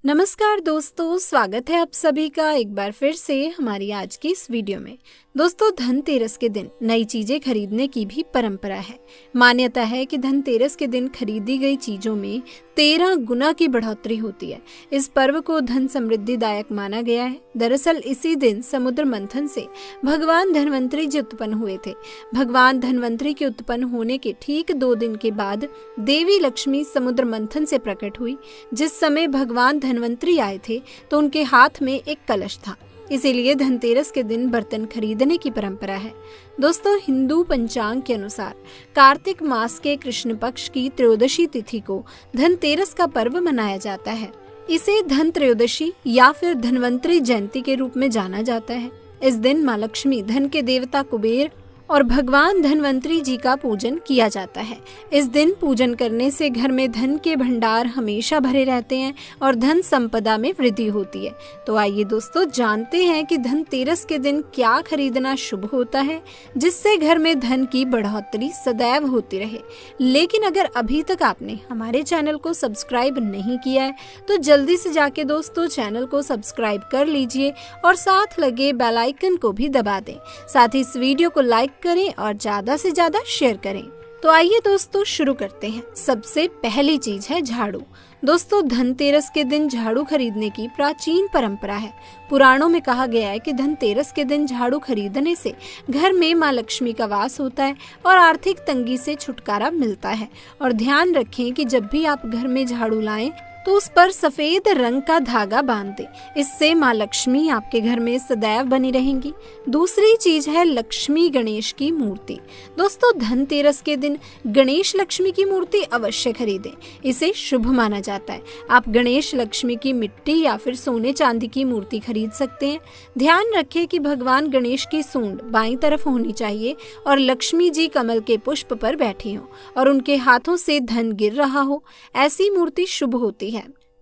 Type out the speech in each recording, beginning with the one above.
नमस्कार दोस्तों, स्वागत है आप सभी का एक बार फिर से हमारी आज की इस वीडियो में। दोस्तों, धनतेरस के दिन नई चीजें खरीदने की भी परंपरा है। मान्यता है कि धनतेरस के दिन खरीदी गई चीजों में 13 गुना की बढ़ोतरी होती है। इस पर्व को धन समृद्धिदायक माना गया है। दरअसल इसी दिन समुद्र मंथन से भगवान धनवंतरी जी उत्पन्न हुए थे। भगवान धनवंतरी के उत्पन्न होने के ठीक 2 दिन के बाद देवी लक्ष्मी समुद्र मंथन से प्रकट हुई। जिस समय भगवान धनवंतरी आए थे तो उनके हाथ में एक कलश था, इसीलिए धनतेरस के दिन बर्तन खरीदने की परंपरा है। दोस्तों, हिंदू पंचांग के अनुसार कार्तिक मास के कृष्ण पक्ष की त्रयोदशी तिथि को धनतेरस का पर्व मनाया जाता है। इसे धन त्रयोदशी या फिर धनवंतरी जयंती के रूप में जाना जाता है। इस दिन माँ लक्ष्मी, धन के देवता कुबेर और भगवान धनवंतरी जी का पूजन किया जाता है। इस दिन पूजन करने से घर में धन के भंडार हमेशा भरे रहते हैं और धन संपदा में वृद्धि होती है। तो आइए दोस्तों, जानते हैं कि धनतेरस के दिन क्या खरीदना शुभ होता है जिससे घर में धन की बढ़ोतरी सदैव होती रहे। लेकिन अगर अभी तक आपने हमारे चैनल को सब्सक्राइब नहीं किया है तो जल्दी से जाके दोस्तों चैनल को सब्सक्राइब कर लीजिए और साथ लगे बेल आइकन को भी दबा दें। साथ ही इस वीडियो को लाइक करें और ज्यादा से ज्यादा शेयर करें। तो आइए दोस्तों शुरू करते हैं। सबसे पहली चीज है झाड़ू। दोस्तों, धनतेरस के दिन झाड़ू खरीदने की प्राचीन परंपरा है। पुराणों में कहा गया है कि धनतेरस के दिन झाड़ू खरीदने से घर में माँ लक्ष्मी का वास होता है और आर्थिक तंगी से छुटकारा मिलता है। और ध्यान रखें कि जब भी आप घर में झाड़ू लाएं तो उस पर सफेद रंग का धागा बांध दें। इससे माँ लक्ष्मी आपके घर में सदैव बनी रहेंगी। दूसरी चीज है लक्ष्मी गणेश की मूर्ति। दोस्तों, धनतेरस के दिन गणेश लक्ष्मी की मूर्ति अवश्य खरीदें। इसे शुभ माना जाता है। आप गणेश लक्ष्मी की मिट्टी या फिर सोने चांदी की मूर्ति खरीद सकते हैं। ध्यान रखें कि भगवान गणेश की सूंड बाईं तरफ होनी चाहिए और लक्ष्मी जी कमल के पुष्प पर बैठी हो और उनके हाथों से धन गिर रहा हो। ऐसी मूर्ति शुभ होती है।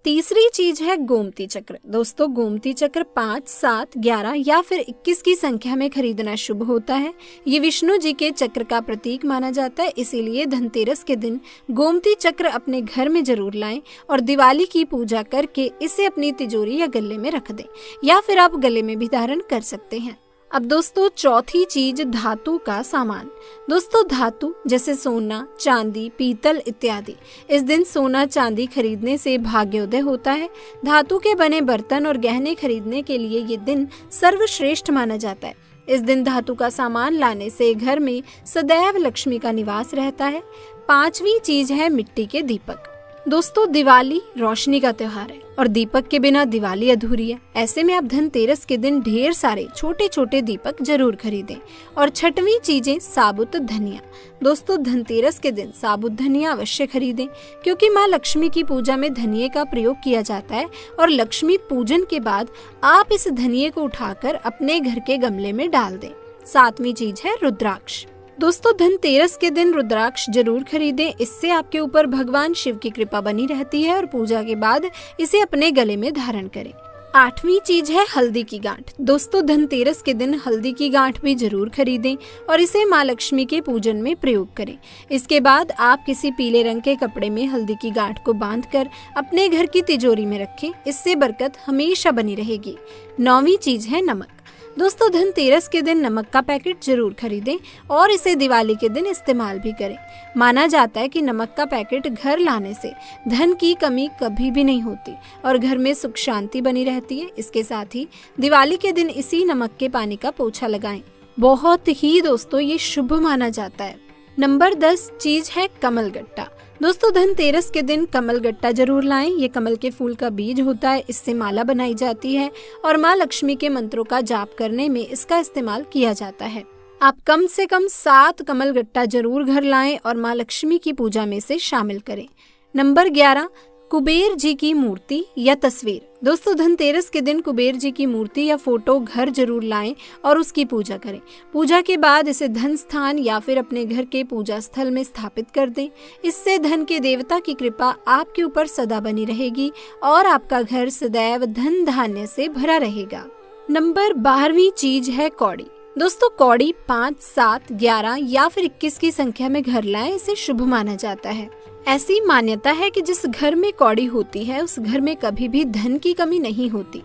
तीसरी चीज है गोमती चक्र। दोस्तों, गोमती चक्र 5, 7, 11 या फिर 21 की संख्या में खरीदना शुभ होता है। ये विष्णु जी के चक्र का प्रतीक माना जाता है, इसीलिए धनतेरस के दिन गोमती चक्र अपने घर में जरूर लाएं और दिवाली की पूजा करके इसे अपनी तिजोरी या गले में रख दें या फिर आप गले में भी धारण कर सकते हैं। अब दोस्तों, चौथी चीज धातु का सामान। दोस्तों, धातु जैसे सोना, चांदी, पीतल इत्यादि। इस दिन सोना चांदी खरीदने से भाग्योदय होता है। धातु के बने बर्तन और गहने खरीदने के लिए ये दिन सर्वश्रेष्ठ माना जाता है। इस दिन धातु का सामान लाने से घर में सदैव लक्ष्मी का निवास रहता है। पांचवी चीज है मिट्टी के दीपक। दोस्तों, दिवाली रोशनी का त्योहार है और दीपक के बिना दिवाली अधूरी है। ऐसे में आप धनतेरस के दिन ढेर सारे छोटे छोटे दीपक जरूर खरीदें। और छठवीं चीजें साबुत धनिया। दोस्तों, धनतेरस के दिन साबुत धनिया अवश्य खरीदें क्योंकि माँ लक्ष्मी की पूजा में धनिये का प्रयोग किया जाता है और लक्ष्मी पूजन के बाद आप इस धनिये को उठाकर अपने घर के गमले में डाल दें। सातवीं चीज है रुद्राक्ष। दोस्तों, धनतेरस के दिन रुद्राक्ष जरूर खरीदें। इससे आपके ऊपर भगवान शिव की कृपा बनी रहती है और पूजा के बाद इसे अपने गले में धारण करें। आठवीं चीज है हल्दी की गांठ। दोस्तों, धनतेरस के दिन हल्दी की गांठ भी जरूर खरीदें और इसे माँ लक्ष्मी के पूजन में प्रयोग करें। इसके बाद आप किसी पीले रंग के कपड़े में हल्दी की गांठ को बांधकर अपने घर की तिजोरी में रखें। इससे बरकत हमेशा बनी रहेगी। 9वीं चीज है नमक। दोस्तों, धनतेरस के दिन नमक का पैकेट जरूर खरीदें और इसे दिवाली के दिन इस्तेमाल भी करें। माना जाता है कि नमक का पैकेट घर लाने से धन की कमी कभी भी नहीं होती और घर में सुख शांति बनी रहती है। इसके साथ ही दिवाली के दिन इसी नमक के पानी का पोछा लगाएं। बहुत ही दोस्तों ये शुभ माना जाता है। नंबर 10 चीज है कमल गट्टा। दोस्तों, धनतेरस के दिन कमल गट्टा जरूर लाएं। ये कमल के फूल का बीज होता है, इससे माला बनाई जाती है और माँ लक्ष्मी के मंत्रों का जाप करने में इसका इस्तेमाल किया जाता है। आप कम से कम 7 कमल गट्टा जरूर घर लाएं और माँ लक्ष्मी की पूजा में से शामिल करें। नंबर 11 कुबेर जी की मूर्ति या तस्वीर। दोस्तों, धनतेरस के दिन कुबेर जी की मूर्ति या फोटो घर जरूर लाएं और उसकी पूजा करें। पूजा के बाद इसे धन स्थान या फिर अपने घर के पूजा स्थल में स्थापित कर दें। इससे धन के देवता की कृपा आपके ऊपर सदा बनी रहेगी और आपका घर सदैव धन धान्य से भरा रहेगा। नंबर 12वीं चीज है कौड़ी। दोस्तों कौड़ी 5, 7, 11 या फिर 21 की संख्या में घर लाएं, इसे शुभ माना जाता है। ऐसी मान्यता है कि जिस घर में कौड़ी होती है उस घर में कभी भी धन की कमी नहीं होती।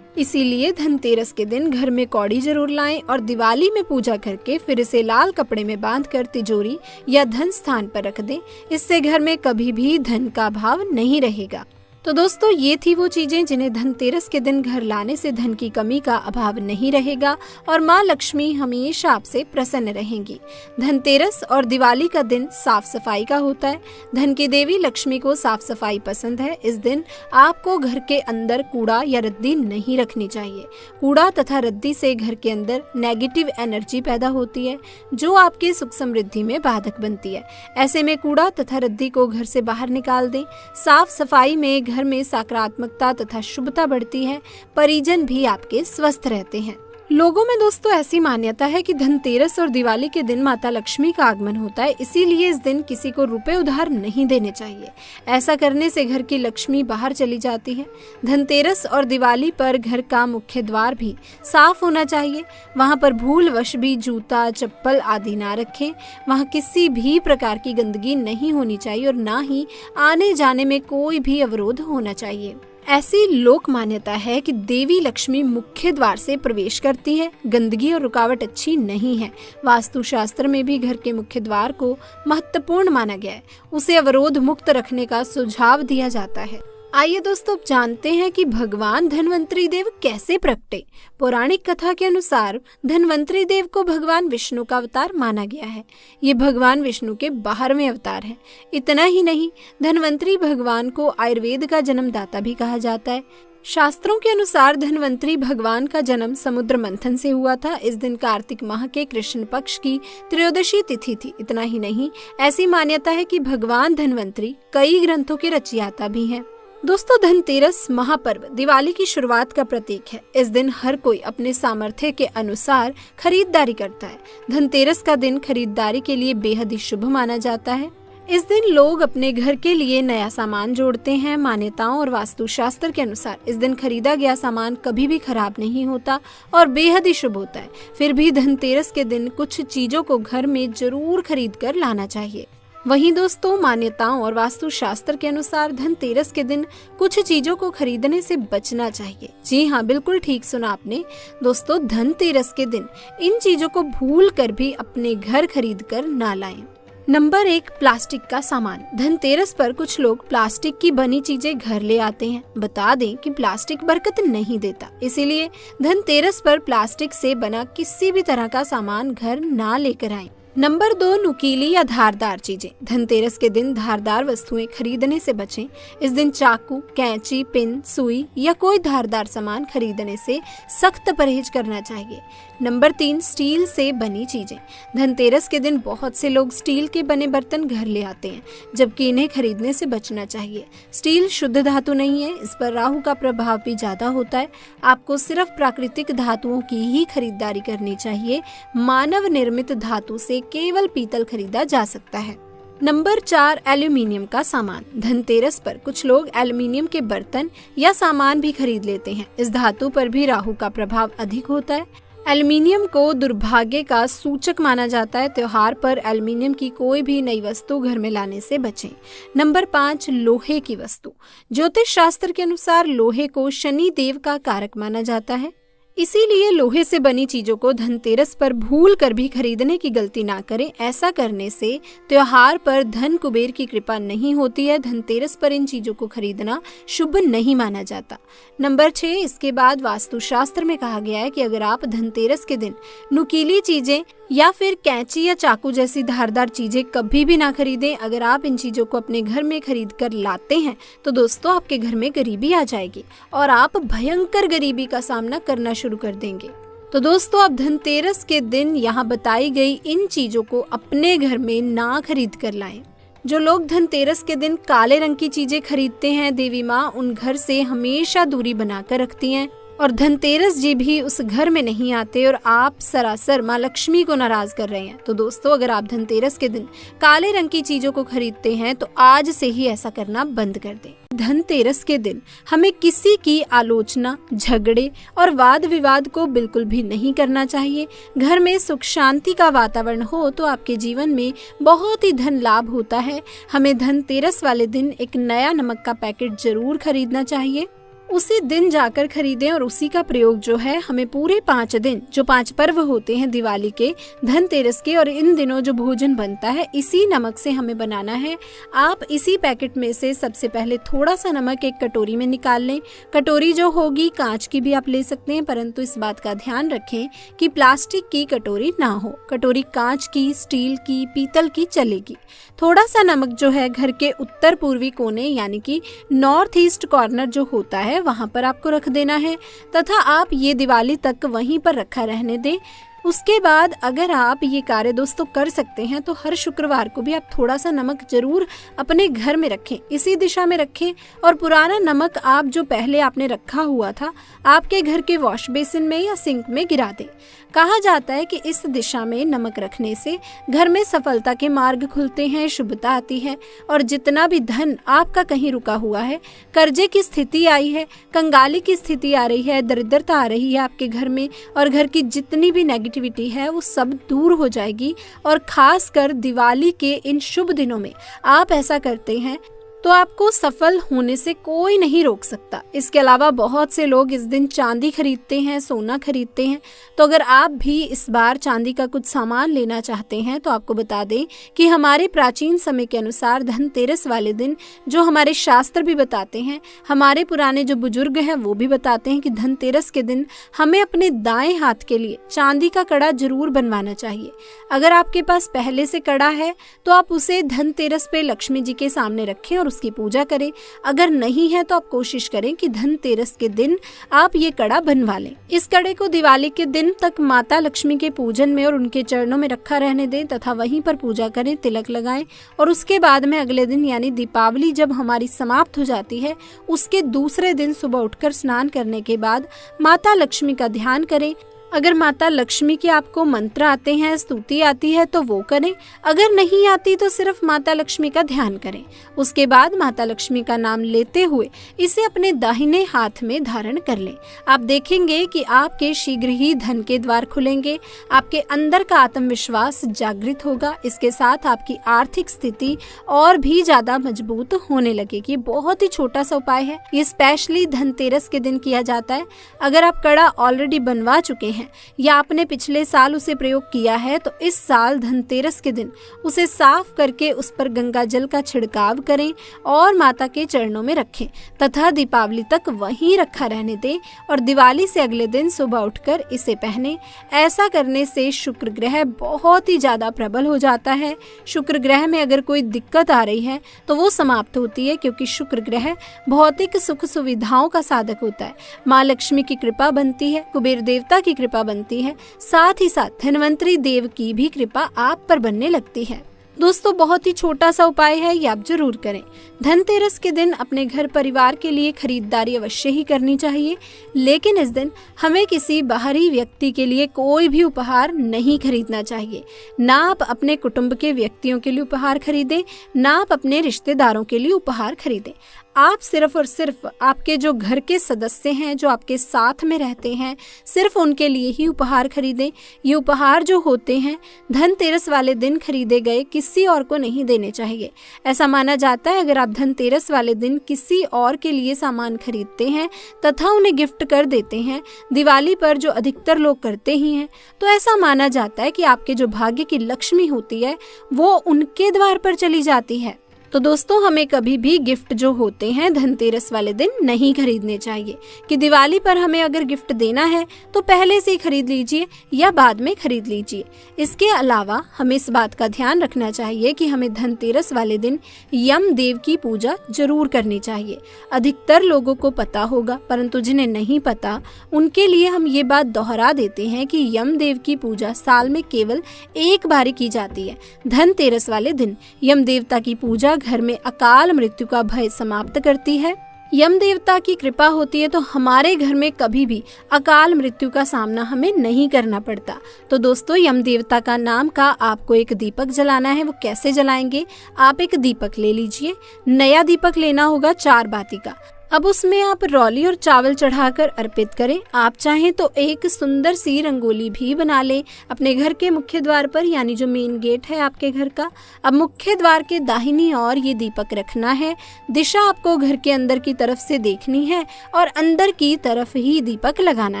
इसीलिए धनतेरस के दिन घर में कौड़ी जरूर लाएं और दिवाली में पूजा करके फिर इसे लाल कपड़े में बांधकर तिजोरी या धन स्थान पर रख दें। इससे घर में कभी भी धन का अभाव नहीं रहेगा। तो दोस्तों ये थी वो चीजें जिन्हें धनतेरस के दिन घर लाने से धन की कमी का अभाव नहीं रहेगा और माँ लक्ष्मी हमेशा आपसे प्रसन्न रहेंगी। धनतेरस और दिवाली का दिन साफ सफाई का होता है। धन की देवी लक्ष्मी को साफ सफाई पसंद है। इस दिन आपको घर के अंदर कूड़ा या रद्दी नहीं रखनी चाहिए। कूड़ा तथा रद्दी से घर के अंदर नेगेटिव एनर्जी पैदा होती है जो आपकी सुख समृद्धि में बाधक बनती है। ऐसे में कूड़ा तथा रद्दी को घर से बाहर निकाल दें। साफ सफाई में घर में सकारात्मकता तथा शुभता बढ़ती है। परिजन भी आपके स्वस्थ रहते हैं। लोगों में दोस्तों ऐसी मान्यता है कि धनतेरस और दिवाली के दिन माता लक्ष्मी का आगमन होता है, इसीलिए इस दिन किसी को रुपए उधार नहीं देने चाहिए। ऐसा करने से घर की लक्ष्मी बाहर चली जाती है। धनतेरस और दिवाली पर घर का मुख्य द्वार भी साफ होना चाहिए। वहां पर भूलवश भी जूता, चप्पल आदि ना रखें। वहां किसी भी प्रकार की गंदगी नहीं होनी चाहिए और ना ही आने जाने में कोई भी अवरोध होना चाहिए। ऐसी लोक मान्यता है कि देवी लक्ष्मी मुख्य द्वार से प्रवेश करती है। गंदगी और रुकावट अच्छी नहीं है। वास्तु शास्त्र में भी घर के मुख्य द्वार को महत्वपूर्ण माना गया है। उसे अवरोध मुक्त रखने का सुझाव दिया जाता है। आइए दोस्तों अब जानते हैं कि भगवान धन्वंतरी देव कैसे प्रकटे। पौराणिक कथा के अनुसार धन्वंतरी देव को भगवान विष्णु का अवतार माना गया है। ये भगवान विष्णु के 12वें अवतार हैं। इतना ही नहीं, धन्वंतरी भगवान को आयुर्वेद का जन्मदाता भी कहा जाता है। शास्त्रों के अनुसार धन्वंतरी भगवान का जन्म समुद्र मंथन से हुआ था। इस दिन कार्तिक माह के कृष्ण पक्ष की त्रयोदशी तिथि थी। इतना ही नहीं, ऐसी मान्यता है कि भगवान धन्वंतरी कई ग्रंथों के रचयिता भी हैं। दोस्तों धनतेरस महापर्व दिवाली की शुरुआत का प्रतीक है। इस दिन हर कोई अपने सामर्थ्य के अनुसार खरीदारी करता है। धनतेरस का दिन खरीदारी के लिए बेहद ही शुभ माना जाता है। इस दिन लोग अपने घर के लिए नया सामान जोड़ते हैं। मान्यताओं और वास्तुशास्त्र के अनुसार इस दिन खरीदा गया सामान कभी भी खराब नहीं होता और बेहद ही शुभ होता है। फिर भी धनतेरस के दिन कुछ चीजों को घर में जरूर खरीद कर लाना चाहिए। वहीं दोस्तों मान्यताओं और वास्तुशास्त्र के अनुसार धनतेरस के दिन कुछ चीजों को खरीदने से बचना चाहिए। जी हाँ, बिल्कुल ठीक सुना आपने। दोस्तों धनतेरस के दिन इन चीजों को भूल कर भी अपने घर खरीद कर ना लाएं। नंबर 1, प्लास्टिक का सामान। धनतेरस पर कुछ लोग प्लास्टिक की बनी चीजें घर ले आते हैं। बता दें कि प्लास्टिक बरकत नहीं देता, इसीलिए धनतेरस पर प्लास्टिक से बना किसी भी तरह का सामान घर ना लेकर आएं। नंबर 2, नुकीली या धारदार चीजें। धनतेरस के दिन धारदार वस्तुएं खरीदने से बचें। इस दिन चाकू, कैंची, पिन, सुई या कोई धारदार सामान खरीदने से सख्त परहेज करना चाहिए। नंबर 3, स्टील से बनी चीजें। धनतेरस के दिन बहुत से लोग स्टील के बने बर्तन घर ले आते हैं, जबकि इन्हें खरीदने से बचना चाहिए। स्टील शुद्ध धातु नहीं है, इस पर राहु का प्रभाव भी ज्यादा होता है। आपको सिर्फ प्राकृतिक धातुओं की ही खरीदारी करनी चाहिए। मानव निर्मित धातु से केवल पीतल खरीदा जा सकता है। नंबर 4, एल्यूमिनियम का सामान। धनतेरस पर कुछ लोग एल्यूमिनियम के बर्तन या सामान भी खरीद लेते हैं। इस धातु पर भी राहु का प्रभाव अधिक होता है। एल्यूमिनियम को दुर्भाग्य का सूचक माना जाता है। त्योहार पर एल्यूमिनियम की कोई भी नई वस्तु घर में लाने से बचें। नंबर 5, लोहे की वस्तु। ज्योतिष शास्त्र के अनुसार लोहे को शनि देव का कारक माना जाता है। इसीलिए लोहे से बनी चीजों को धनतेरस पर भूल कर भी खरीदने की गलती ना करें। ऐसा करने से त्योहार पर धन कुबेर की कृपा नहीं होती है। धनतेरस पर इन चीजों को खरीदना शुभ नहीं माना जाता। नंबर 6, इसके बाद वास्तुशास्त्र में कहा गया है कि अगर आप धनतेरस के दिन नुकीली चीजें या फिर कैंची या चाकू जैसी धारदार चीजें कभी भी ना खरीदें। अगर आप इन चीजों को अपने घर में खरीद कर लाते हैं तो दोस्तों आपके घर में गरीबी आ जाएगी और आप भयंकर गरीबी का सामना करना शुरू कर देंगे। तो दोस्तों आप धनतेरस के दिन यहाँ बताई गई इन चीजों को अपने घर में ना खरीद कर लाएं। जो लोग धनतेरस के दिन काले रंग की चीजें खरीदते हैं, देवी माँ उन घर से हमेशा दूरी बनाकर रखती हैं और धनतेरस जी भी उस घर में नहीं आते और आप सरासर माँ लक्ष्मी को नाराज कर रहे हैं। तो दोस्तों, अगर आप धनतेरस के दिन काले रंग की चीजों को खरीदते हैं तो आज से ही ऐसा करना बंद कर दें। धनतेरस के दिन हमें किसी की आलोचना, झगड़े और वाद विवाद को बिल्कुल भी नहीं करना चाहिए। घर में सुख शांति का वातावरण हो तो आपके जीवन में बहुत ही धन लाभ होता है। हमें धनतेरस वाले दिन एक नया नमक का पैकेट जरूर खरीदना चाहिए। उसी दिन जाकर खरीदें और उसी का प्रयोग जो है हमें पूरे 5 दिन, जो 5 पर्व होते हैं दिवाली के, धनतेरस के और इन दिनों जो भोजन बनता है इसी नमक से हमें बनाना है। आप इसी पैकेट में से सबसे पहले थोड़ा सा नमक एक कटोरी में निकाल लें। कटोरी जो होगी कांच की भी आप ले सकते हैं, परंतु इस बात का ध्यान रखें कि प्लास्टिक की कटोरी ना हो। कटोरी कांच की, स्टील की, पीतल की चलेगी। थोड़ा सा नमक जो है घर के उत्तर पूर्वी कोने यानी कि नॉर्थ ईस्ट कॉर्नर जो होता है वहां पर आपको रख देना है तथा आप ये दिवाली तक वहीं पर रखा रहने दें। उसके बाद अगर आप ये कार्य दोस्तों कर सकते हैं तो हर शुक्रवार को भी आप थोड़ा सा नमक जरूर अपने घर में रखें, इसी दिशा में रखें और पुराना नमक आप जो पहले आपने रखा हुआ था आपके घर के वॉश बेसिन में या सिंक में गिरा दें। कहा जाता है कि इस दिशा में नमक रखने से घर में सफलता के मार्ग खुलते हैं, शुभता आती है और जितना भी धन आपका कहीं रुका हुआ है, कर्जे की स्थिति आई है, कंगाली की स्थिति आ रही है, दरिद्रता आ रही है आपके घर में और घर की जितनी भी नेगेटिविटी है वो सब दूर हो जाएगी। और खासकर दिवाली के इन शुभ दिनों में आप ऐसा करते हैं तो आपको सफल होने से कोई नहीं रोक सकता। इसके अलावा बहुत से लोग इस दिन चांदी खरीदते हैं, सोना खरीदते हैं। तो अगर आप भी इस बार चांदी का कुछ सामान लेना चाहते हैं तो आपको बता दें कि हमारे प्राचीन समय के अनुसार धनतेरस वाले दिन जो हमारे शास्त्र भी बताते हैं, हमारे पुराने जो बुजुर्ग हैं वो भी बताते हैं कि धनतेरस के दिन हमें अपने दाएं हाथ के लिए चांदी का कड़ा जरूर बनवाना चाहिए। अगर आपके पास पहले से कड़ा है तो आप उसे धनतेरस पे लक्ष्मी जी के सामने रखें और उसकी पूजा करें। अगर नहीं है तो आप कोशिश करें कि धनतेरस के दिन आप ये कड़ा बनवा लें। इस कड़े को दिवाली के दिन तक माता लक्ष्मी के पूजन में और उनके चरणों में रखा रहने दें तथा वहीं पर पूजा करें, तिलक लगाएं और उसके बाद में अगले दिन यानी दीपावली जब हमारी समाप्त हो जाती है उसके दूसरे दिन सुबह उठकर स्नान करने के बाद माता लक्ष्मी का ध्यान करें। अगर माता लक्ष्मी के आपको मंत्र आते हैं, स्तुति आती है तो वो करें, अगर नहीं आती तो सिर्फ माता लक्ष्मी का ध्यान करें। उसके बाद माता लक्ष्मी का नाम लेते हुए इसे अपने दाहिने हाथ में धारण कर लें। आप देखेंगे कि आपके शीघ्र ही धन के द्वार खुलेंगे, आपके अंदर का आत्मविश्वास जागृत होगा। इसके साथ आपकी आर्थिक स्थिति और भी ज्यादा मजबूत होने लगेगी। बहुत ही छोटा सा उपाय है, ये स्पेशली धनतेरस के दिन किया जाता है। अगर आप कड़ा ऑलरेडी बनवा चुके हैं या आपने पिछले साल उसे प्रयोग किया है तो इस साल धनतेरस के दिन उसे साफ करके उस पर गंगा जल का छिड़काव करें और माता के चरणों में रखें तथा दीपावली तक वहीं रखा रहने दें और दिवाली से अगले दिन सुबह उठकर इसे पहने। ऐसा करने से शुक्र ग्रह बहुत ही ज्यादा प्रबल हो जाता है। शुक्र ग्रह में अगर कोई दिक्कत आ रही है तो वो समाप्त होती है, क्योंकि शुक्र ग्रह भौतिक सुख सुविधाओं का साधक होता है। माँ लक्ष्मी की कृपा बनती है, कुबेर देवता की कृपा बनती है, साथ ही साथ धन्वंतरी देव की भी कृपा आप पर बनने लगती है। दोस्तों, बहुत ही छोटा सा उपाय है, ये आप जरूर करें। धनतेरस के दिन अपने घर परिवार के लिए खरीदारी अवश्य ही करनी चाहिए, लेकिन इस दिन हमें किसी बाहरी व्यक्ति के लिए कोई भी उपहार नहीं खरीदना चाहिए। ना आप अपने कुटुंब के व्यक्तियों के लिए उपहार खरीदें, ना आप अपने रिश्तेदारों के लिए उपहार खरीदें। आप सिर्फ और सिर्फ आपके जो घर के सदस्य हैं, जो आपके साथ में रहते हैं, सिर्फ उनके लिए ही उपहार खरीदें। ये उपहार जो होते हैं धनतेरस वाले दिन खरीदे गए किसी और को नहीं देने चाहिए। ऐसा माना जाता है अगर आप धनतेरस वाले दिन किसी और के लिए सामान खरीदते हैं तथा उन्हें गिफ्ट कर देते हैं, दिवाली पर जो अधिकतर लोग करते ही हैं, तो ऐसा माना जाता है कि आपके जो भाग्य की लक्ष्मी होती है वो उनके द्वार पर चली जाती है। तो दोस्तों, हमें कभी भी गिफ्ट जो होते हैं धनतेरस वाले दिन नहीं खरीदने चाहिए कि दिवाली पर हमें अगर गिफ्ट देना है तो पहले से ही खरीद लीजिए या बाद में खरीद लीजिए। इसके अलावा हमें इस बात का ध्यान रखना चाहिए कि हमें धनतेरस वाले दिन यम देव की पूजा जरूर करनी चाहिए। अधिकतर लोगों को पता होगा, परंतु जिन्हें नहीं पता उनके लिए हम ये बात दोहरा देते हैं कि यम देव की पूजा साल में केवल एक बार ही की जाती है। धनतेरस वाले दिन यम देवता की पूजा घर में अकाल मृत्यु का भय समाप्त करती है। यम देवता की कृपा होती है तो हमारे घर में कभी भी अकाल मृत्यु का सामना हमें नहीं करना पड़ता। तो दोस्तों, यम देवता का नाम का आपको एक दीपक जलाना है। वो कैसे जलाएंगे? आप एक दीपक ले लीजिए। नया दीपक लेना होगा 4 बाती का। अब उसमें आप रौली और चावल चढ़ाकर अर्पित करें। आप चाहें तो एक सुंदर सी रंगोली भी बना लें अपने घर के मुख्य द्वार पर, यानी जो मेन गेट है आपके घर का। अब मुख्य द्वार के दाहिनी ओर ये दीपक रखना है। दिशा आपको घर के अंदर की तरफ से देखनी है और अंदर की तरफ ही दीपक लगाना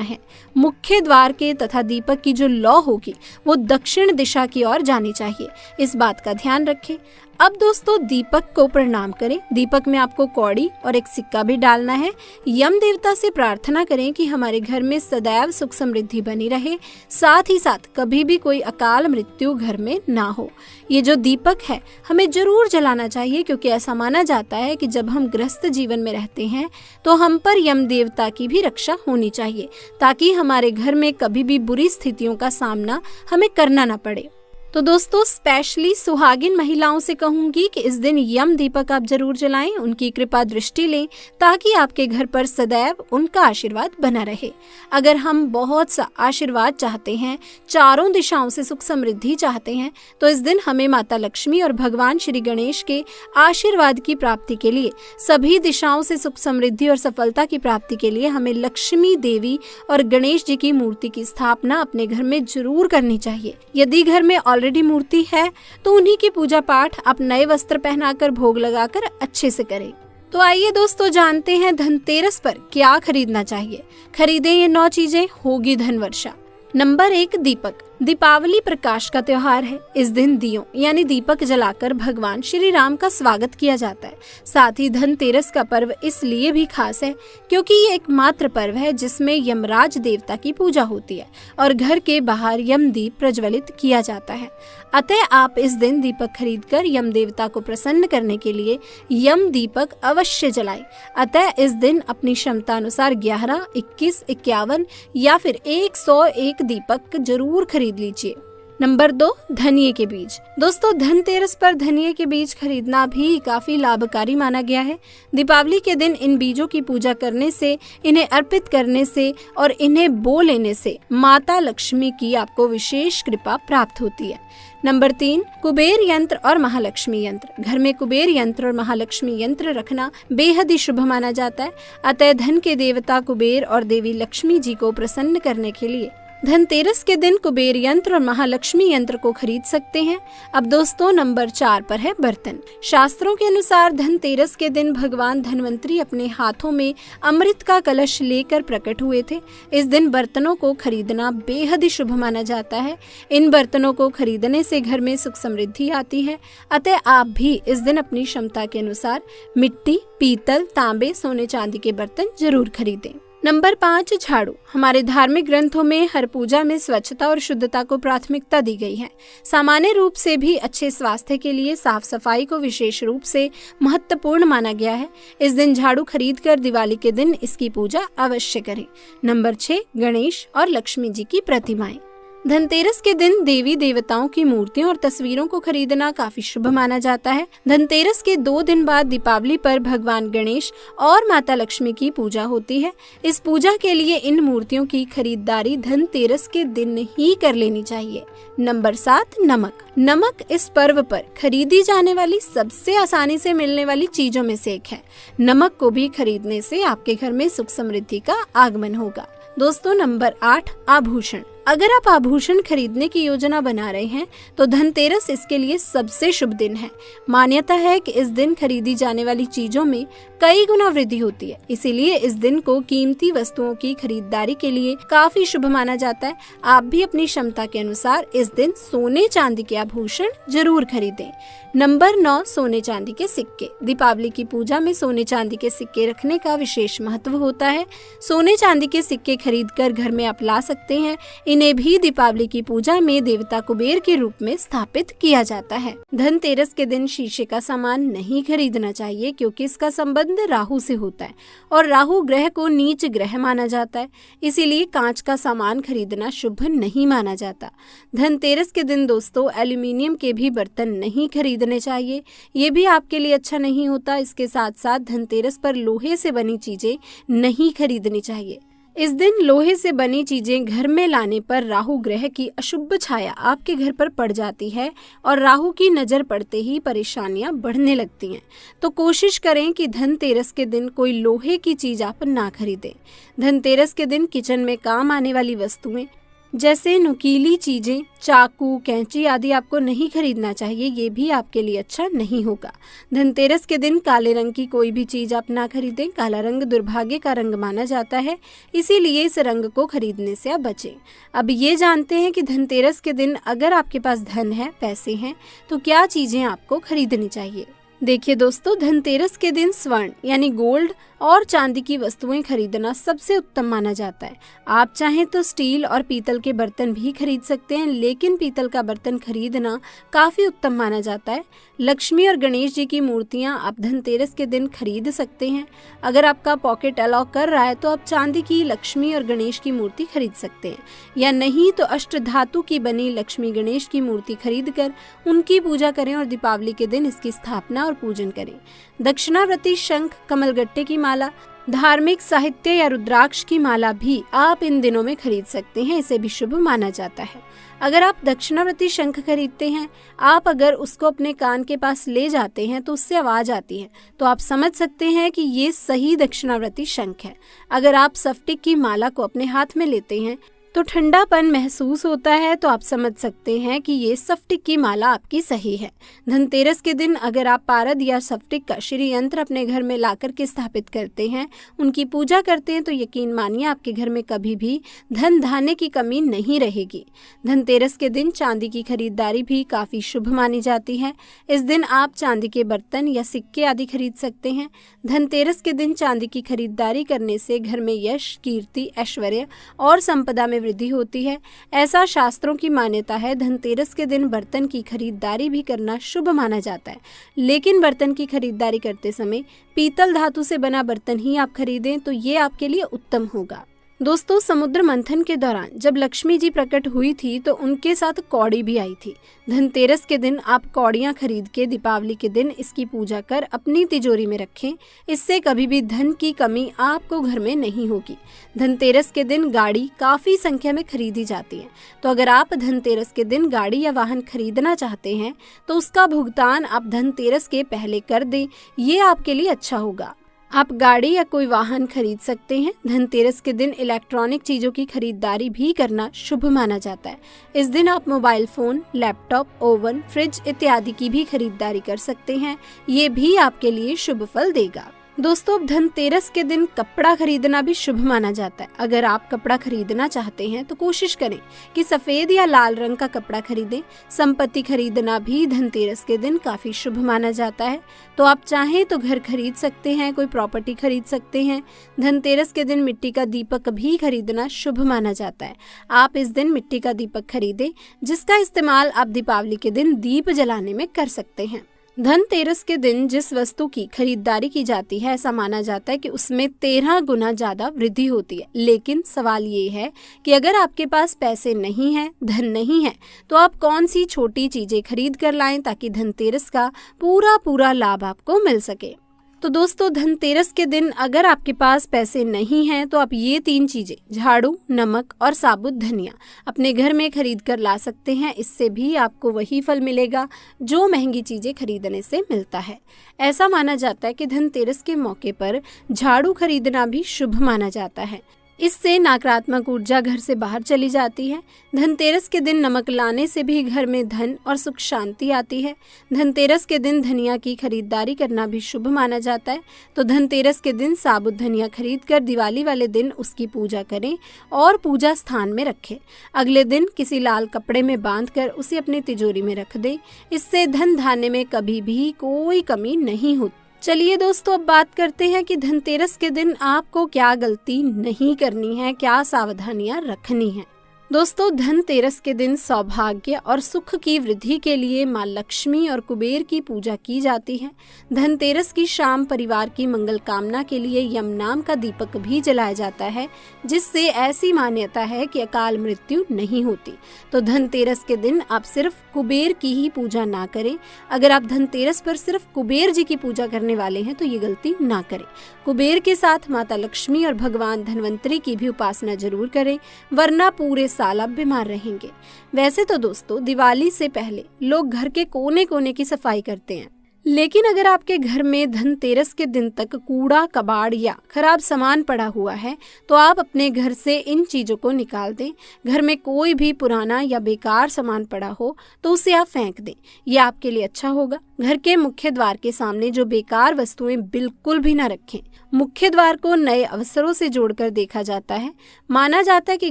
है। मुख्य द्वार के तथा दीपक की जो लौ होगी वो दक्षिण दिशा की ओर जानी चाहिए। इस बात का ध्यान रखें। अब दोस्तों, दीपक को प्रणाम करें। दीपक में आपको कौड़ी और एक सिक्का भी डालना है। यम देवता से प्रार्थना करें कि हमारे घर में सदैव सुख समृद्धि बनी रहे, साथ ही साथ कभी भी कोई अकाल मृत्यु घर में ना हो। ये जो दीपक है हमें जरूर जलाना चाहिए, क्योंकि ऐसा माना जाता है कि जब हम गृहस्थ जीवन में रहते हैं तो हम पर यम देवता की भी रक्षा होनी चाहिए, ताकि हमारे घर में कभी भी बुरी स्थितियों का सामना हमें करना ना पड़े। तो दोस्तों, स्पेशली सुहागिन महिलाओं से कहूंगी कि इस दिन यम दीपक आप जरूर जलाएं, उनकी कृपा दृष्टि लें, ताकि आपके घर पर सदैव उनका आशीर्वाद बना रहे। अगर हम बहुत सा आशीर्वाद चाहते हैं, चारों दिशाओं से सुख समृद्धि चाहते हैं, तो इस दिन हमें माता लक्ष्मी और भगवान श्री गणेश के आशीर्वाद की प्राप्ति के लिए, सभी दिशाओं से सुख समृद्धि और सफलता की प्राप्ति के लिए हमें लक्ष्मी देवी और गणेश जी की मूर्ति की स्थापना अपने घर में जरूर करनी चाहिए। यदि घर में ऑलरेडी मूर्ति है तो उन्हीं की पूजा पाठ आप नए वस्त्र पहनाकर भोग लगाकर अच्छे से करें। तो आइए दोस्तों, जानते हैं धनतेरस पर क्या खरीदना चाहिए। खरीदें ये 9 चीजें, होगी धन वर्षा। नंबर 1, दीपक। दीपावली प्रकाश का त्योहार है। इस दिन दियों यानी दीपक जलाकर भगवान श्री राम का स्वागत किया जाता है। साथ ही धनतेरस का पर्व इसलिए भी खास है क्योंकि ये एकमात्र पर्व है जिसमें यमराज देवता की पूजा होती है और घर के बाहर यम दीप प्रज्वलित किया जाता है। अतः आप इस दिन दीपक खरीदकर यम देवता को प्रसन्न करने के लिए यम दीपक अवश्य जलाएं। अतः इस दिन अपनी क्षमता अनुसार 11, 21, 51 या फिर 101 दीपक जरूर खरीद लीजिए। नंबर 2, धनिये के बीज। दोस्तों, धनतेरस पर धनिये के बीज खरीदना भी काफी लाभकारी माना गया है। दीपावली के दिन इन बीजों की पूजा करने से, इन्हें अर्पित करने से और इन्हें बो लेने से माता लक्ष्मी की आपको विशेष कृपा प्राप्त होती है। नंबर 3, कुबेर यंत्र और महालक्ष्मी यंत्र। घर में कुबेर यंत्र और महालक्ष्मी यंत्र रखना बेहद ही शुभ माना जाता है। अतः धन के देवता कुबेर और देवी लक्ष्मी जी को प्रसन्न करने के लिए धनतेरस के दिन कुबेर यंत्र और महालक्ष्मी यंत्र को खरीद सकते हैं। अब दोस्तों, नंबर 4 पर है बर्तन। शास्त्रों के अनुसार धनतेरस के दिन भगवान धन्वंतरी अपने हाथों में अमृत का कलश लेकर प्रकट हुए थे। इस दिन बर्तनों को खरीदना बेहद ही शुभ माना जाता है। इन बर्तनों को खरीदने से घर में सुख समृद्धि आती है। अतः आप भी इस दिन अपनी क्षमता के अनुसार मिट्टी, पीतल, तांबे, सोने चांदी के बर्तन जरूर खरीदें। नंबर 5, झाड़ू। हमारे धार्मिक ग्रंथों में हर पूजा में स्वच्छता और शुद्धता को प्राथमिकता दी गई है। सामान्य रूप से भी अच्छे स्वास्थ्य के लिए साफ सफाई को विशेष रूप से महत्वपूर्ण माना गया है। इस दिन झाड़ू खरीदकर दिवाली के दिन इसकी पूजा अवश्य करें। नंबर 6, गणेश और लक्ष्मी जी की प्रतिमाएं। धनतेरस के दिन देवी देवताओं की मूर्तियों और तस्वीरों को खरीदना काफी शुभ माना जाता है। धनतेरस के 2 दिन बाद दीपावली पर भगवान गणेश और माता लक्ष्मी की पूजा होती है। इस पूजा के लिए इन मूर्तियों की खरीदारी धनतेरस के दिन ही कर लेनी चाहिए। नंबर 7, नमक। नमक इस पर्व पर खरीदी जाने वाली सबसे आसानी से मिलने वाली चीजों में से एक है। नमक को भी खरीदने से आपके घर में सुख समृद्धि का आगमन होगा। दोस्तों, नंबर 8, आभूषण। अगर आप आभूषण खरीदने की योजना बना रहे हैं तो धनतेरस इसके लिए सबसे शुभ दिन है। मान्यता है कि इस दिन खरीदी जाने वाली चीजों में कई गुना वृद्धि होती है, इसीलिए इस दिन को कीमती वस्तुओं की खरीदारी के लिए काफी शुभ माना जाता है। आप भी अपनी क्षमता के अनुसार इस दिन सोने चांदी के आभूषण जरूर खरीदें। नंबर 9, सोने चांदी के सिक्के। दीपावली की पूजा में सोने चांदी के सिक्के रखने का विशेष महत्व होता है। सोने चांदी के सिक्के खरीदकर घर में आप ला सकते हैं। इन इन्हें भी दीपावली की पूजा में देवता कुबेर के रूप में स्थापित किया जाता है। धनतेरस के दिन शीशे का सामान नहीं खरीदना चाहिए क्योंकि इसका संबंध राहु से होता है और राहु ग्रह को नीच ग्रह माना जाता है, इसीलिए कांच का सामान खरीदना शुभ नहीं माना जाता। धनतेरस के दिन दोस्तों एल्यूमिनियम के भी बर्तन नहीं खरीदने चाहिए, ये भी आपके लिए अच्छा नहीं होता। इसके साथ साथ धनतेरस पर लोहे से बनी चीजें नहीं खरीदनी चाहिए। इस दिन लोहे से बनी चीजें घर में लाने पर राहु ग्रह की अशुभ छाया आपके घर पर पड़ जाती है और राहु की नजर पड़ते ही परेशानियां बढ़ने लगती हैं। तो कोशिश करें कि धनतेरस के दिन कोई लोहे की चीज आप ना खरीदें। धनतेरस के दिन किचन में काम आने वाली वस्तुएं जैसे नुकीली चीजें, चाकू, कैंची आदि आपको नहीं खरीदना चाहिए, ये भी आपके लिए अच्छा नहीं होगा। धनतेरस के दिन काले रंग की कोई भी चीज आप ना खरीदें। काला रंग दुर्भाग्य का रंग माना जाता है, इसीलिए इस रंग को खरीदने से आप बचें। अब ये जानते हैं कि धनतेरस के दिन अगर आपके पास धन है, पैसे हैं, तो क्या चीजें आपको खरीदनी चाहिए। देखिए दोस्तों, धनतेरस के दिन स्वर्ण यानी गोल्ड और चांदी की वस्तुएं खरीदना सबसे उत्तम माना जाता है। आप चाहें तो स्टील और पीतल के बर्तन भी खरीद सकते हैं, लेकिन पीतल का बर्तन खरीदना काफी उत्तम माना जाता है। लक्ष्मी और गणेश जी की मूर्तियां आप धनतेरस के दिन खरीद सकते हैं। अगर आपका पॉकेट अलाउ कर रहा है तो आप चांदी की लक्ष्मी और गणेश की मूर्ति खरीद सकते हैं, या नहीं तो अष्ट धातु की बनी लक्ष्मी गणेश की मूर्ति खरीद कर उनकी पूजा करें और दीपावली के दिन इसकी स्थापना और पूजन करें। दक्षिणावर्ती शंख, कमलगट्टे की माला, धार्मिक साहित्य या रुद्राक्ष की माला भी आप इन दिनों में खरीद सकते हैं, इसे भी शुभ माना जाता है। अगर आप दक्षिणावर्ती शंख खरीदते हैं, आप अगर उसको अपने कान के पास ले जाते हैं तो उससे आवाज आती है, तो आप समझ सकते हैं कि ये सही दक्षिणावर्ती शंख है। अगर आप स्फटिक की माला को अपने हाथ में लेते हैं तो ठंडापन महसूस होता है, तो आप समझ सकते हैं कि ये स्फटिक की माला आपकी सही है। धनतेरस के दिन अगर आप पारद या स्फटिक का श्री यंत्र अपने घर में लाकर के स्थापित करते हैं, उनकी पूजा करते हैं, तो यकीन मानिए आपके घर में कभी भी धन धान्य की कमी नहीं रहेगी। धनतेरस के दिन चांदी की खरीदारी भी काफी शुभ मानी जाती है। इस दिन आप चांदी के बर्तन या सिक्के आदि खरीद सकते हैं। धनतेरस के दिन चांदी की खरीदारी करने से घर में यश, कीर्ति, ऐश्वर्य और संपदा में वृद्धि होती है, ऐसा शास्त्रों की मान्यता है। धनतेरस के दिन बर्तन की खरीदारी भी करना शुभ माना जाता है, लेकिन बर्तन की खरीदारी करते समय पीतल धातु से बना बर्तन ही आप खरीदें, तो ये आपके लिए उत्तम होगा। दोस्तों, समुद्र मंथन के दौरान जब लक्ष्मी जी प्रकट हुई थी तो उनके साथ कौड़ी भी आई थी। धनतेरस के दिन आप कौड़ियां खरीद के दीपावली के दिन इसकी पूजा कर अपनी तिजोरी में रखें, इससे कभी भी धन की कमी आपको घर में नहीं होगी। धनतेरस के दिन गाड़ी काफी संख्या में खरीदी जाती है, तो अगर आप धनतेरस के दिन गाड़ी या वाहन खरीदना चाहते हैं तो उसका भुगतान आप धनतेरस के पहले कर दें, ये आपके लिए अच्छा होगा। आप गाड़ी या कोई वाहन खरीद सकते हैं। धनतेरस के दिन इलेक्ट्रॉनिक चीजों की खरीदारी भी करना शुभ माना जाता है। इस दिन आप mobile phone, laptop, oven, fridge इत्यादि की भी खरीदारी कर सकते हैं, ये भी आपके लिए शुभ फल देगा। दोस्तों, धनतेरस के दिन कपड़ा खरीदना भी शुभ माना जाता है। अगर आप कपड़ा खरीदना चाहते हैं तो कोशिश करें कि सफेद या लाल रंग का कपड़ा खरीदें। संपत्ति खरीदना भी धनतेरस के दिन काफी शुभ माना जाता है, तो आप चाहें तो घर खरीद सकते हैं, कोई प्रॉपर्टी खरीद सकते हैं। धनतेरस के दिन मिट्टी का दीपक भी खरीदना शुभ माना जाता है। आप इस दिन मिट्टी का दीपक खरीदें, जिसका इस्तेमाल आप दीपावली के दिन दीप जलाने में कर सकते हैं। धनतेरस के दिन जिस वस्तु की खरीदारी की जाती है, ऐसा माना जाता है कि उसमें 13 गुना ज्यादा वृद्धि होती है। लेकिन सवाल ये है कि अगर आपके पास पैसे नहीं है, धन नहीं है, तो आप कौन सी छोटी चीजें खरीद कर लाएं ताकि धनतेरस का पूरा लाभ आपको मिल सके। तो दोस्तों, धनतेरस के दिन अगर आपके पास पैसे नहीं हैं तो आप ये 3 चीजें, झाड़ू, नमक और साबुत धनिया, अपने घर में खरीद कर ला सकते हैं। इससे भी आपको वही फल मिलेगा जो महंगी चीजें खरीदने से मिलता है। ऐसा माना जाता है कि धनतेरस के मौके पर झाड़ू खरीदना भी शुभ माना जाता है, इससे नकारात्मक ऊर्जा घर से बाहर चली जाती है। धनतेरस के दिन नमक लाने से भी घर में धन और सुख शांति आती है। धनतेरस के दिन धनिया की खरीदारी करना भी शुभ माना जाता है, तो धनतेरस के दिन साबुत धनिया खरीद कर दिवाली वाले दिन उसकी पूजा करें और पूजा स्थान में रखें। अगले दिन किसी लाल कपड़े में बांधकर उसे अपनी तिजोरी में रख दें, इससे धन धान्य में कभी भी कोई कमी नहीं होती। चलिए दोस्तों, अब बात करते हैं कि धनतेरस के दिन आपको क्या गलती नहीं करनी है, क्या सावधानियां रखनी है। दोस्तों, धनतेरस के दिन सौभाग्य और सुख की वृद्धि के लिए माँ लक्ष्मी और कुबेर की पूजा की जाती है। धनतेरस की शाम परिवार की मंगल कामना के लिए यम नाम का दीपक भी जलाया जाता है, जिससे ऐसी मान्यता है कि अकाल मृत्यु नहीं होती। तो धनतेरस के दिन आप सिर्फ कुबेर की ही पूजा ना करें। अगर आप धनतेरस पर सिर्फ कुबेर जी की पूजा करने वाले हैं तो ये गलती ना करें। कुबेर के साथ माता लक्ष्मी और भगवान धन्वंतरी की भी उपासना जरूर करें, वरना पूरे साल आप बीमार रहेंगे। वैसे तो दोस्तों, दिवाली से पहले लोग घर के कोने कोने की सफाई करते हैं, लेकिन अगर आपके घर में धनतेरस के दिन तक कूड़ा कबाड़ या खराब सामान पड़ा हुआ है तो आप अपने घर से इन चीजों को निकाल दें। घर में कोई भी पुराना या बेकार सामान पड़ा हो तो उसे आप फेंक दें, यह आपके लिए अच्छा होगा। घर के मुख्य द्वार के सामने जो बेकार वस्तुएं बिल्कुल भी न रखें। मुख्य द्वार को नए अवसरों से जोड़कर देखा जाता है। माना जाता है कि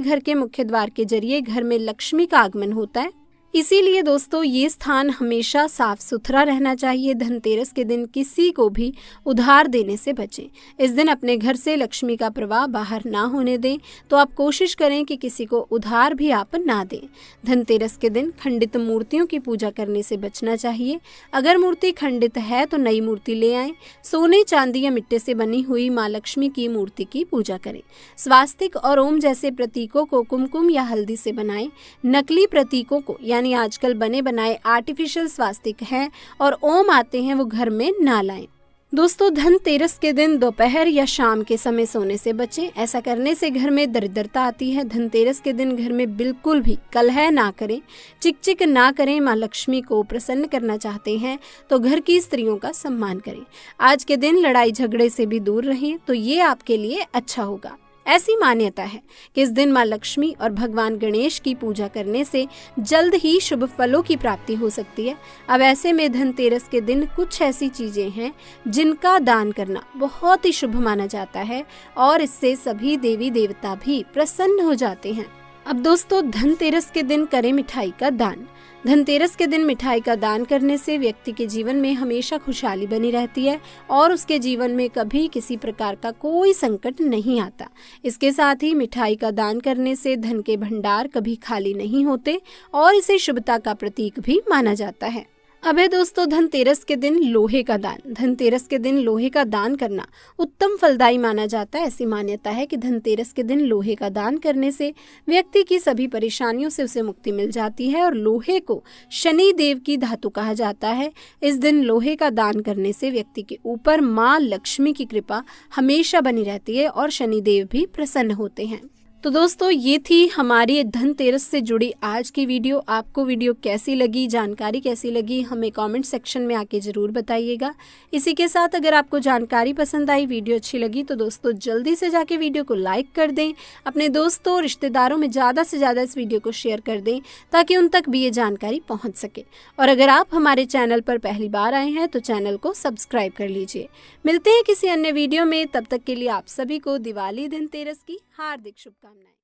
घर के मुख्य द्वार के जरिए घर में लक्ष्मी का आगमन होता है। इसीलिए दोस्तों, ये स्थान हमेशा साफ सुथरा रहना चाहिए। धनतेरस के दिन किसी को भी उधार देने से बचें। इस दिन अपने घर से लक्ष्मी का प्रवाह बाहर ना होने दें, तो आप कोशिश करें कि किसी को उधार भी आप ना दें। धनतेरस के दिन खंडित मूर्तियों की पूजा करने से बचना चाहिए। अगर मूर्ति खंडित है तो नई मूर्ति ले आएं। सोने, चांदी या मिट्टी से बनी हुई माँ लक्ष्मी की मूर्ति की पूजा करें। स्वास्तिक और ओम जैसे प्रतीकों को कुमकुम या हल्दी से बनाएं। नकली प्रतीकों को यानी आजकल बने बनाए आर्टिफिशियल स्वास्तिक हैं और ओम आते हैं, वो घर में ना लाएं। दोस्तों, धनतेरस के दिन दोपहर या शाम के समय सोने से बचें। ऐसा करने से घर में दरिद्रता आती है। धनतेरस के दिन घर में बिल्कुल भी कलह ना करें, चिक ना करें। माँ लक्ष्मी को प्रसन्न करना चाहते हैं तो घर की स्त्रियों का सम्मान करें। आज के दिन लड़ाई झगड़े से भी दूर रहें, तो ये आपके लिए अच्छा होगा। ऐसी मान्यता है कि इस दिन माँ लक्ष्मी और भगवान गणेश की पूजा करने से जल्द ही शुभ फलों की प्राप्ति हो सकती है। अब ऐसे में धनतेरस के दिन कुछ ऐसी चीजें हैं जिनका दान करना बहुत ही शुभ माना जाता है और इससे सभी देवी देवता भी प्रसन्न हो जाते हैं। अब दोस्तों, धनतेरस के दिन करें मिठाई का दान। धनतेरस के दिन मिठाई का दान करने से व्यक्ति के जीवन में हमेशा खुशहाली बनी रहती है और उसके जीवन में कभी किसी प्रकार का कोई संकट नहीं आता। इसके साथ ही मिठाई का दान करने से धन के भंडार कभी खाली नहीं होते और इसे शुभता का प्रतीक भी माना जाता है। अब है दोस्तों, धनतेरस के दिन लोहे का दान। धनतेरस के दिन लोहे का दान करना उत्तम फलदायी माना जाता है। ऐसी मान्यता है कि धनतेरस के दिन लोहे का दान करने से व्यक्ति की सभी परेशानियों से उसे मुक्ति मिल जाती है और लोहे को शनि देव की धातु कहा जाता है। इस दिन लोहे का दान करने से व्यक्ति के ऊपर माँ लक्ष्मी की कृपा हमेशा बनी रहती है और शनि देव भी प्रसन्न होते हैं। तो दोस्तों, ये थी हमारी धनतेरस से जुड़ी आज की वीडियो। आपको वीडियो कैसी लगी, जानकारी कैसी लगी, हमें कमेंट सेक्शन में आके ज़रूर बताइएगा। इसी के साथ अगर आपको जानकारी पसंद आई, वीडियो अच्छी लगी, तो दोस्तों जल्दी से जाके वीडियो को लाइक कर दें। अपने दोस्तों, रिश्तेदारों में ज़्यादा से ज़्यादा इस वीडियो को शेयर कर दें ताकि उन तक भी ये जानकारी पहुँच सके। और अगर आप हमारे चैनल पर पहली बार आए हैं तो चैनल को सब्सक्राइब कर लीजिए। मिलते हैं किसी अन्य वीडियो में, तब तक के लिए आप सभी को दिवाली धनतेरस की हार्दिक शुभकामनाएं।